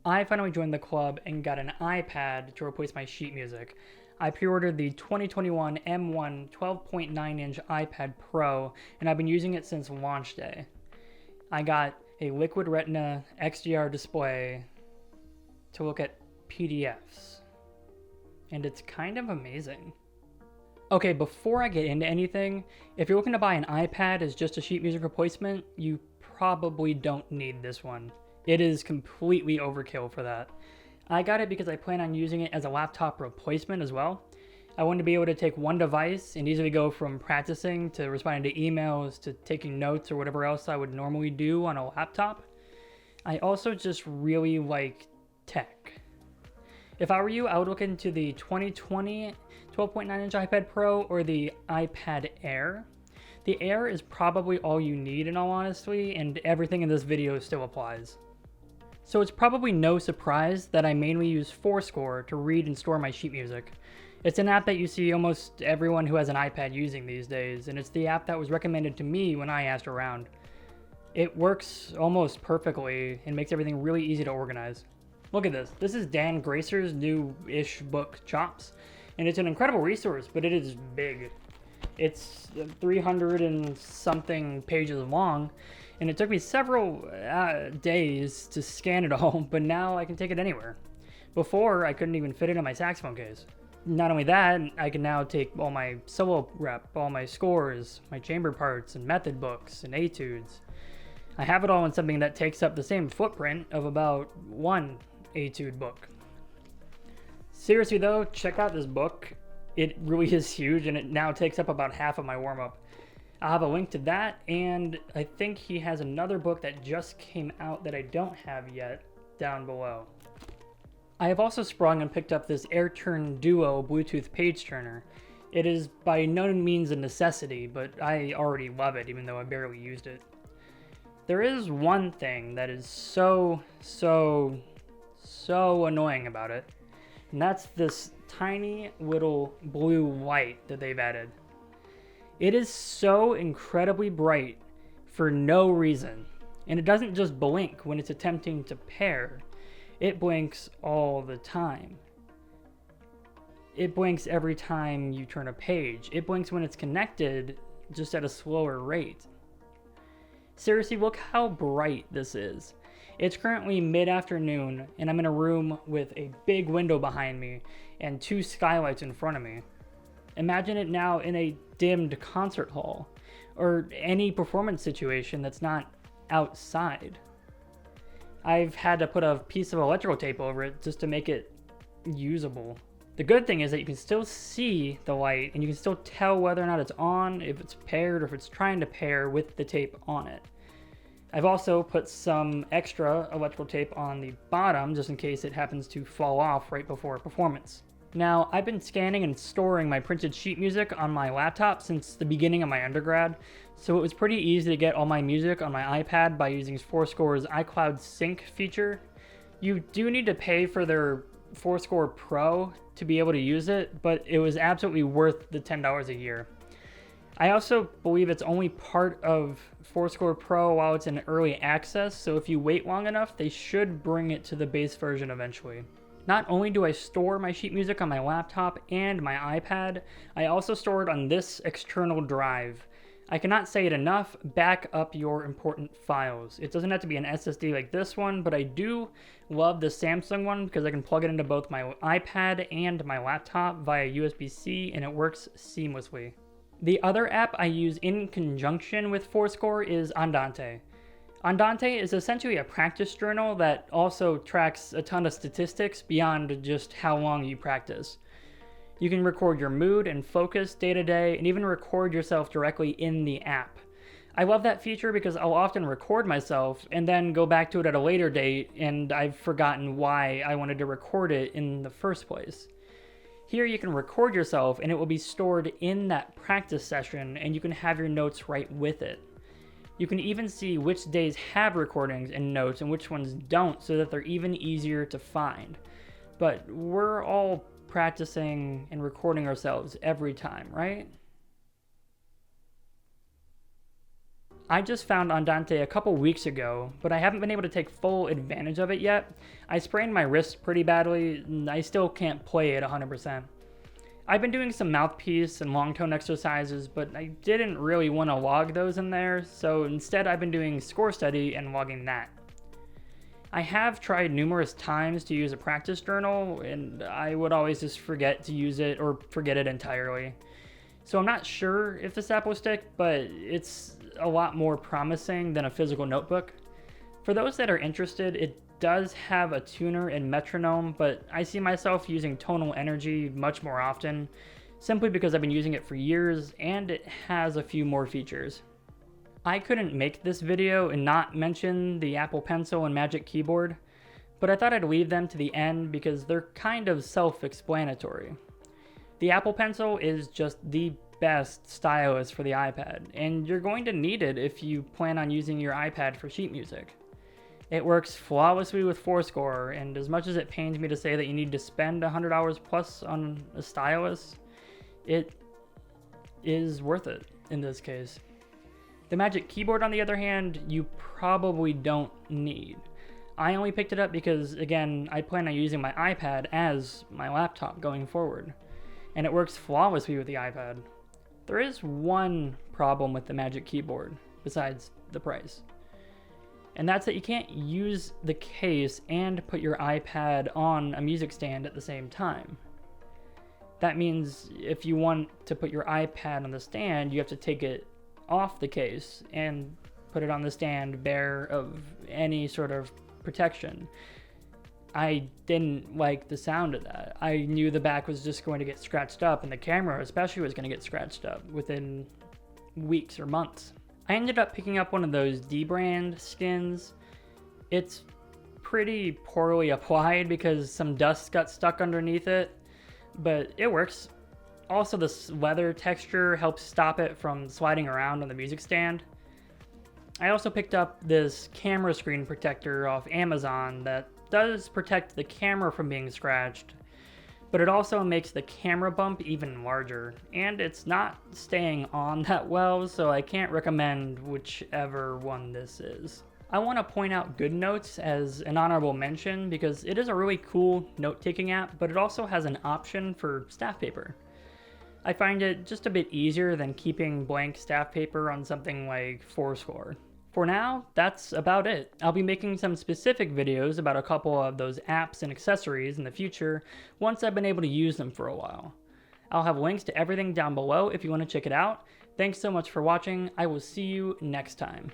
I finally joined the club and got an iPad to replace my sheet music. I pre-ordered the 2021 M1 12.9-inch iPad Pro, and I've been using it since launch day. I got a Liquid Retina XDR display to look at PDFs, and it's kind of amazing. Okay, before I get into anything, if you're looking to buy an iPad as just a sheet music replacement, you probably don't need this one. It is completely overkill for that. I got it because I plan on using it as a laptop replacement as well. I wanted to be able to take one device and easily go from practicing to responding to emails to taking notes or whatever else I would normally do on a laptop. I also just really like tech. If I were you, I would look into the 2020 12.9-inch iPad Pro or the iPad Air. The Air is probably all you need in all honesty, and everything in this video still applies. So it's probably no surprise that I mainly use forScore to read and store my sheet music. It's an app that you see almost everyone who has an iPad using these days, and it's the app that was recommended to me when I asked around. It works almost perfectly and makes everything really easy to organize. Look at this. This is Dan Gracer's new-ish book, Chops, and it's an incredible resource, but it is big. It's 300 and something pages long, and it took me several days to scan it all, but now I can take it anywhere. Before, I couldn't even fit it in my saxophone case. Not only that, I can now take all my solo rep, all my scores, my chamber parts, and method books, and etudes. I have it all in something that takes up the same footprint of about one etude book. Seriously though, check out this book. It really is huge, and it now takes up about half of my warm-up. I'll have a link to that, and I think he has another book that just came out that I don't have yet down below. I have also sprung and picked up this AirTurn Duo Bluetooth page turner. It is by no means a necessity, but I already love it even though I barely used it. There is one thing that is so annoying about it, and that's this tiny little blue light that they've added. It is so incredibly bright for no reason, and it doesn't just blink when it's attempting to pair. It blinks all the time. It blinks every time you turn a page. It blinks when it's connected, just at a slower rate. Seriously, look how bright this is. It's currently mid-afternoon, and I'm in a room with a big window behind me and two skylights in front of me. Imagine it now in a dimmed concert hall, or any performance situation that's not outside. I've had to put a piece of electrical tape over it just to make it usable. The good thing is that you can still see the light, and you can still tell whether or not it's on, if it's paired, or if it's trying to pair with the tape on it. I've also put some extra electrical tape on the bottom just in case it happens to fall off right before a performance. Now, I've been scanning and storing my printed sheet music on my laptop since the beginning of my undergrad, so it was pretty easy to get all my music on my iPad by using forScore's iCloud sync feature. You do need to pay for their forScore Pro to be able to use it, but it was absolutely worth the $10 a year. I also believe it's only part of forScore Pro while it's in early access, so if you wait long enough, they should bring it to the base version eventually. Not only do I store my sheet music on my laptop and my iPad, I also store it on this external drive. I cannot say it enough, back up your important files. It doesn't have to be an SSD like this one, but I do love the Samsung one because I can plug it into both my iPad and my laptop via USB-C, and it works seamlessly. The other app I use in conjunction with forScore is Andante. Andante is essentially a practice journal that also tracks a ton of statistics beyond just how long you practice. You can record your mood and focus day to day, and even record yourself directly in the app. I love that feature because I'll often record myself and then go back to it at a later date, and I've forgotten why I wanted to record it in the first place. Here you can record yourself and it will be stored in that practice session, and you can have your notes right with it. You can even see which days have recordings and notes and which ones don't, so that they're even easier to find. But we're all practicing and recording ourselves every time, right? I just found Andante a couple weeks ago, but I haven't been able to take full advantage of it yet. I sprained my wrist pretty badly, and I still can't play it 100%. I've been doing some mouthpiece and long tone exercises, but I didn't really want to log those in there, so instead I've been doing score study and logging that. I have tried numerous times to use a practice journal, and I would always just forget to use it or forget it entirely. So I'm not sure if this app will stick, but it's a lot more promising than a physical notebook. For those that are interested, it does have a tuner and metronome, but I see myself using tonal energy much more often, simply because I've been using it for years and it has a few more features. I couldn't make this video and not mention the Apple Pencil and Magic Keyboard, but I thought I'd leave them to the end because they're kind of self-explanatory. The Apple Pencil is just the best stylus for the iPad, and you're going to need it if you plan on using your iPad for sheet music. It works flawlessly with forScore, and as much as it pains me to say that you need to spend $100 plus on a stylus, it is worth it in this case. The Magic Keyboard, on the other hand, you probably don't need. I only picked it up because, again, I plan on using my iPad as my laptop going forward, and it works flawlessly with the iPad. There is one problem with the Magic Keyboard, besides the price, and that's that you can't use the case and put your iPad on a music stand at the same time. That means if you want to put your iPad on the stand, you have to take it off the case and put it on the stand bare of any sort of protection. I didn't like the sound of that. I knew the back was just going to get scratched up, and the camera especially was going to get scratched up within weeks or months. I ended up picking up one of those D-brand skins. It's pretty poorly applied because some dust got stuck underneath it, but it works. Also, this leather texture helps stop it from sliding around on the music stand. I also picked up this camera screen protector off Amazon that does protect the camera from being scratched, but it also makes the camera bump even larger, and it's not staying on that well, so I can't recommend whichever one this is. I want to point out GoodNotes as an honorable mention because it is a really cool note-taking app, but it also has an option for staff paper. I find it just a bit easier than keeping blank staff paper on something like forScore. For now, that's about it. I'll be making some specific videos about a couple of those apps and accessories in the future once I've been able to use them for a while. I'll have links to everything down below if you want to check it out. Thanks so much for watching. I will see you next time.